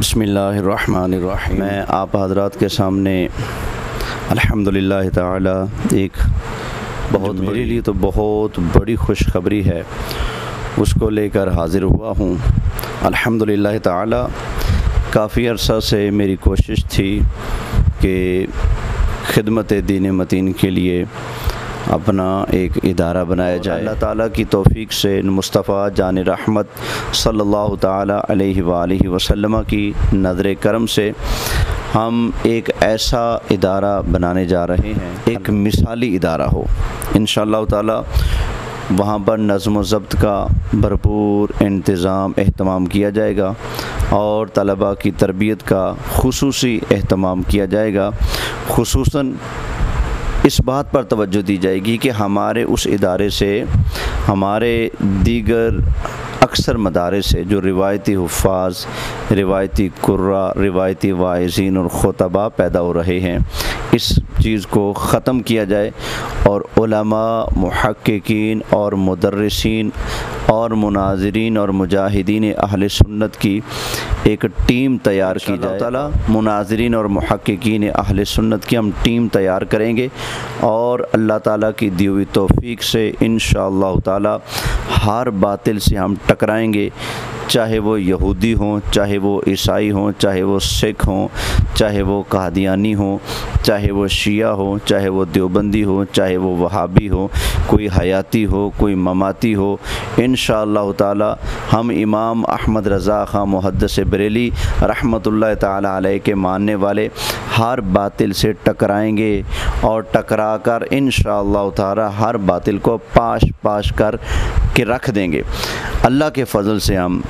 बिस्मिल्लाहिर्रहमानिर्रहीम। मैं आप हज़रात के सामने अल्हम्दुलिल्लाह ताला एक मेरे लिए तो बहुत बड़ी खुशखबरी है, उसको लेकर हाज़िर हुआ हूँ। अल्हम्दुलिल्लाह ताला काफ़ी अरसा से मेरी कोशिश थी कि खिदमत दीन मतीन के लिए अपना एक इदारा बनाया जाए। अल्लाह ताला की तौफ़ीक़ से मुस्तफ़ा जान रहमत सल्लल्लाहु ताला अलैहि वालिहि वसल्लम की नज़र करम से हम एक ऐसा इदारा बनाने जा रहे हैं, एक मिसाली इदारा हो इंशाअल्लाह ताला। वहाँ पर नज़्म व ज़ब्त का भरपूर इंतज़ाम एहतमाम किया जाएगा और तलबा की तरबियत का खुसूसी एहतमाम किया जाएगा। खुसूसन इस बात पर तवज्जो दी जाएगी कि हमारे उस इदारे से हमारे दीगर अक्सर मदारिस से जो रिवायती हुफ़ाज़, रिवायती कुर्रा, रिवायती वाइज़ीन और खुतबा पैदा हो रहे हैं, इस चीज़ को ख़त्म किया जाए और उलमा, मुहक्किकीन और मुदर्रिसीन और मुनाज़िरीन और मुजाहिदीन अहले सुन्नत की एक टीम तैयार की जाए। ताला मुनाज़िरीन और मुहक्किकीन अहले सुन्नत की हम टीम तैयार करेंगे और अल्लाह ताला की दी हुई तौफ़ीक़ से इंशाअल्लाह ताला हर बातिल से हम टकराएंगे, चाहे वो यहूदी हों, चाहे वो ईसाई हों, चाहे वो सिख हों, चाहे वो कादियानी हों, चाहे वो शिया हो, चाहे वो देवबंदी हो, चाहे वो वहाबी हो, कोई हयाती हो, कोई ममाती हो। इंशाअल्लाह ताला हम इमाम अहमद रज़ा ख़ां मुहद्दिस बरेली रहमतुल्लाह ताला अलैह के मानने वाले हर बातिल से टकराएंगे और टकरा कर इंशाअल्लाह ताला हर बातिल को पाश पाश कर के रख देंगे। अल्लाह के फ़ज़ल से हम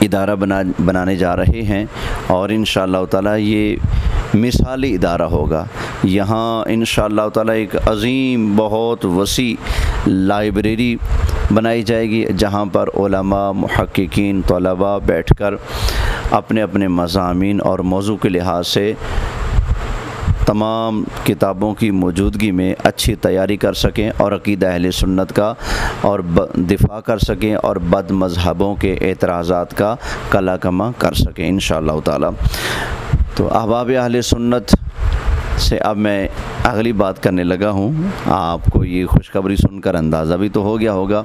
इदारा बनाने जा रहे हैं और इंशाअल्लाह ताला ये मिसाली इदारा होगा। यहाँ इंशाअल्लाह ताला एक अज़ीम बहुत वसी लाइब्रेरी बनाई जाएगी जहाँ पर उलमा, मुहक्किकीन, तलबा बैठकर अपने अपने मज़ामीन और मौज़ू के लिहाज से तमाम किताबों की मौजूदगी में अच्छी तैयारी कर सकें और अक़ीदा अहले सुन्नत का और दिफा कर सकें और बद मज़हबों के एतराज़ात का कला कमा कर सकें इंशाअल्लाह ताला। तो अहबाब अहले सुन्नत से अब मैं अगली बात करने लगा हूँ। आपको ये खुशखबरी सुनकर अंदाज़ा भी तो हो गया होगा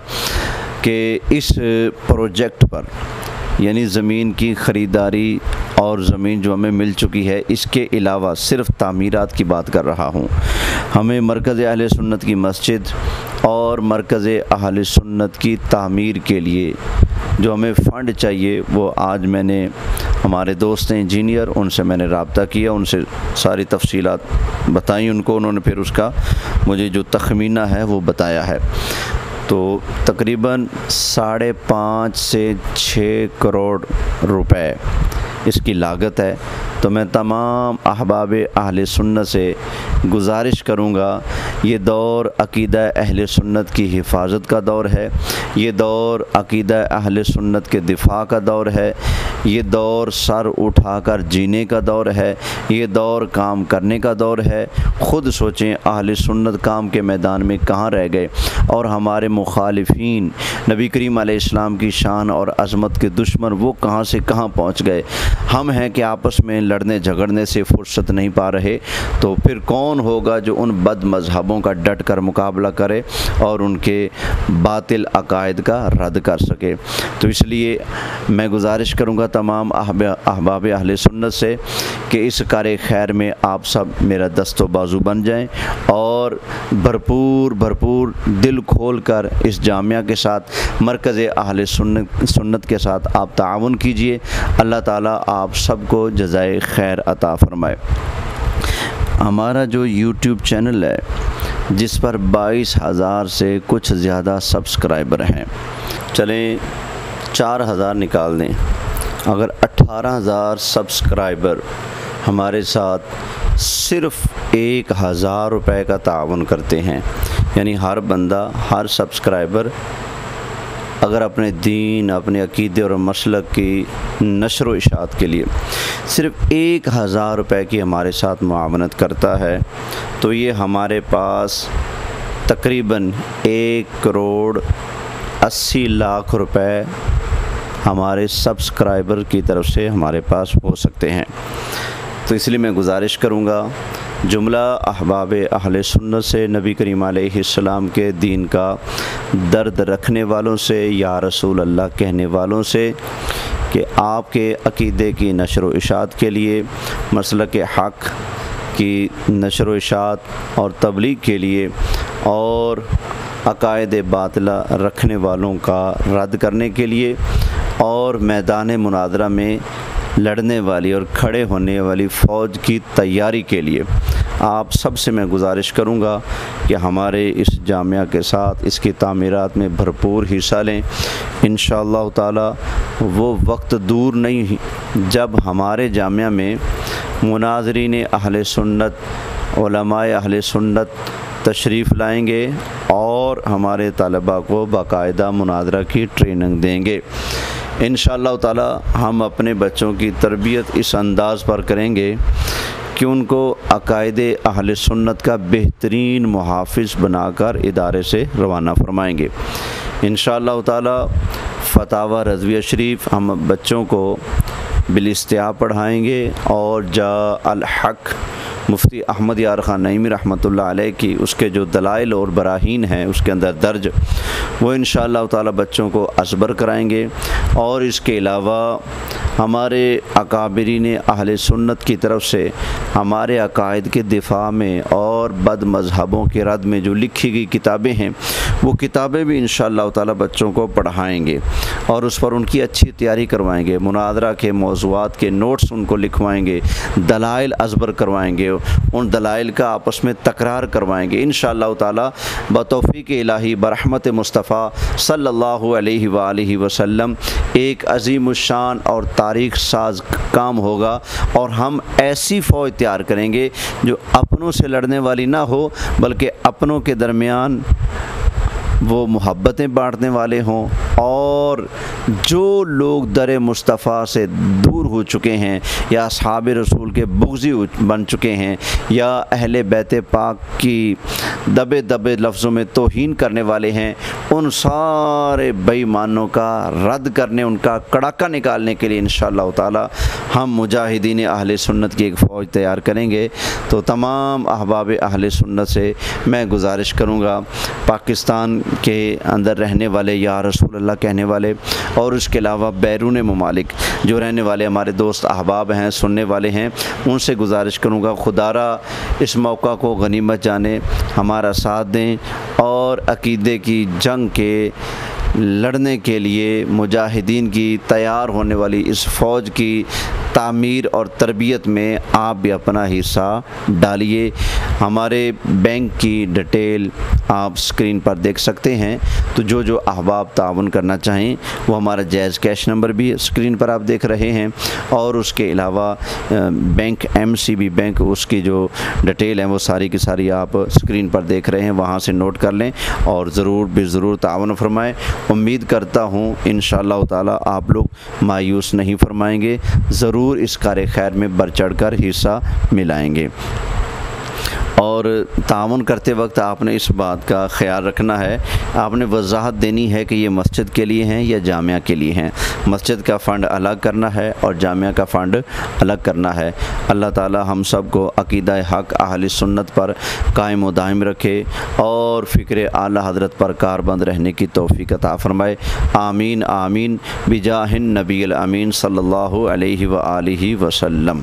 कि इस प्रोजेक्ट पर यानी ज़मीन की ख़रीदारी और ज़मीन जो हमें मिल चुकी है, इसके अलावा सिर्फ़ तामीरात की बात कर रहा हूँ। हमें मरकज़ अहले सुन्नत की मस्जिद और मरकज़ अहले सुन्नत की तामीर के लिए जो हमें फ़ंड चाहिए, वो आज मैंने हमारे दोस्त हैं इंजीनियर, उनसे मैंने रब्ता किया, उनसे सारी तफसीलात बताई उनको, उन्होंने फिर उसका मुझे जो तखमीना है वो बताया है। तो तकरीबन 5.5 से 6 करोड़ रुपए इसकी लागत है। तो मैं तमाम अहबाब अहले सुन्नत से गुजारिश करूँगा, ये दौर अक़ीदा अहले सुन्नत की हिफाजत का दौर है, ये दौर अक़ीदा अहले सुन्नत के दिफा का दौर है, ये दौर सर उठाकर जीने का दौर है, ये दौर काम करने का दौर है। ख़ुद सोचें अहले सुन्नत काम के मैदान में कहाँ रह गए और हमारे मुखालिफीन नबी करीम अलैहिस्सलाम की शान और अज़मत के दुश्मन वो कहाँ से कहाँ पहुँच गए। हम हैं कि आपस में लड़ने झगड़ने से फुर्सत नहीं पा रहे, तो फिर कौन होगा जो उन बद मज़हबों का डट कर मुकाबला करे और उनके बातिल अकायद का रद्द कर सके। तो इसलिए मैं गुजारिश करूँगा तमाम अहबाब अहले सुन्नत से कि इस कार्य खैर में आप सब मेरा दस्तो बाजू बन जाएं और भरपूर दिल खोल कर इस जामिया के साथ मरकज़ अहले सुन्नत के साथ आप ताउन कीजिए। अल्लाह ताला आप सबको जज़ाए खैर अता फ़रमाए। हमारा जो यूट्यूब चैनल है जिस पर 22,000 से कुछ ज़्यादा सब्सक्राइबर हैं, चलें 4,000 निकाल दें, अगर 18,000 सब्सक्राइबर हमारे साथ सिर्फ़ 1,000 रुपये का ताउन करते हैं, यानी हर बंदा, हर सब्सक्राइबर अगर अपने दीन, अपने अक़ीदे और मसलक की नशर व इशाअत के लिए सिर्फ़ 1,000 रुपये की हमारे साथ मुआवनत करता है, तो ये हमारे पास तकरीबन 1 करोड़ 80 लाख रुपए ہمارے سبسکرائبر کی طرف سے ہمارے پاس ہو سکتے ہیں۔ تو اس لیے میں گزارش کروں گا جملہ احباب اہل سنت سے، نبی کریم علیہ السلام کے دین کا درد رکھنے والوں سے، یا رسول اللہ کہنے والوں سے، کہ آپ کے عقیدے کی نشر و اشاعت کے لیے، مسلک حق کی نشر و اشاعت اور تبلیغ کے لیے، اور عقائد باطلہ رکھنے والوں کا رد کرنے کے لیے، اور میدان مناظرہ میں لڑنے والی اور کھڑے ہونے والی فوج کی تیاری کے لیے آپ سب سے میں گزارش کروں گا کہ ہمارے اس جامعہ کے ساتھ اس کی تعمیرات میں بھرپور حصہ لیں۔ انشاءاللہ تعالی وہ وقت دور نہیں جب ہمارے جامعہ میں مناظرین اہل سنت، علماء اہل سنت تشریف لائیں گے اور ہمارے طلباء کو باقاعدہ مناظرہ کی ٹریننگ دیں گے۔ انشاءاللہ تعالی ہم اپنے بچوں کی تربیت اس انداز پر کریں گے کہ ان کو عقائد اہل سنت کا بہترین محافظ بنا کر ادارے سے روانہ فرمائیں گے۔ انشاءاللہ تعالی فتاوی رضویہ شریف ہم بچوں کو بالاستحاء پڑھائیں گے، اور جا الحق مفتی احمد یار خان نعیمی رحمۃ اللہ علیہ کی اس کے جو دلائل اور براہین ہیں اس کے اندر درج، وہ انشاءاللہ تعالی بچوں کو ازبر کرائیں گے۔ اور اس کے علاوہ ہمارے اکابرین اہل سنت کی طرف سے ہمارے عقائد کے دفاع میں اور بد مذہبوں کے رد میں جو لکھی گئی کتابیں ہیں، وہ کتابیں بھی انشاءاللہ تعالی بچوں کو پڑھائیں گے اور اس پر ان کی اچھی تیاری کروائیں گے۔ مناظرہ کے موضوعات کے نوٹس ان کو لکھوائیں گے، دلائل ازبر کروائیں گے، ان دلائل کا آپس میں تکرار کروائیں گے انشاءاللہ تعالی بتوفیق الہی برحمت مصطفیٰ صلی اللہ علیہ وآلہ وسلم۔ ایک عظیم الشان اور تاریخ ساز کام ہوگا، اور ہم ایسی فوج تیار کریں گے جو اپنوں سے لڑنے والی نہ ہو، بلکہ اپنوں کے درمیان وہ محبتیں بانٹنے والے ہوں، اور جو لوگ در مصطفیٰ سے دور ہو چکے ہیں یا اصحاب رسول کے بغضی بن چکے ہیں یا اہل بیت پاک کی دبے دبے لفظوں میں توہین کرنے والے ہیں، ان سارے بے ایمانوں کا رد کرنے، ان کا کڑاکا نکالنے کے لیے انشاءاللہ تعالی ہم مجاہدین اہل سنت کی ایک فوج تیار کریں گے۔ تو تمام احباب اہل سنت سے میں گزارش کروں گا، پاکستان کے اندر رہنے والے یا رسول اللہ کہنے والے اور اس کے علاوہ بیرون ممالک جو رہنے والے ہمارے دوست احباب ہیں، سننے والے ہیں، ان سے گزارش کروں گا خدا را اس موقع کو غنیمت جانے، ہمارا ساتھ دیں، اور عقیدے کی جنگ کے لڑنے کے لیے مجاہدین کی تیار ہونے والی اس فوج کی تعمیر اور تربیت میں آپ بھی اپنا حصہ ڈالیے۔ ہمارے بینک کی ڈیٹیل آپ اسکرین پر دیکھ سکتے ہیں، تو جو احباب تعاون کرنا چاہیں وہ ہمارا جائز کیش نمبر بھی اسکرین پر آپ دیکھ رہے ہیں، اور اس کے علاوہ بینک MCB بینک اس کی جو ڈیٹیل ہیں وہ ساری کی ساری آپ اسکرین پر دیکھ رہے ہیں، وہاں سے نوٹ کر لیں اور ضرور تعاون فرمائیں۔ امید کرتا ہوں انشاءاللہ تعالی آپ لوگ مایوس نہیں فرمائیں گے، ضرور اس کار خیر میں بڑھ چڑھ کر حصہ ملائیں گے۔ اور تعاون کرتے وقت آپ نے اس بات کا خیال رکھنا ہے، آپ نے وضاحت دینی ہے کہ یہ مسجد کے لیے ہیں یا جامعہ کے لیے ہیں۔ مسجد کا فنڈ الگ کرنا ہے اور جامعہ کا فنڈ الگ کرنا ہے۔ اللہ تعالی ہم سب کو عقیدہ حق اہل سنت پر قائم و دائم رکھے اور فکر اعلیٰ حضرت پر کاربند رہنے کی توفیق عطا فرمائے۔ آمین آمین بجاہ النبی الامین صلی اللہ علیہ وآلہ وسلم۔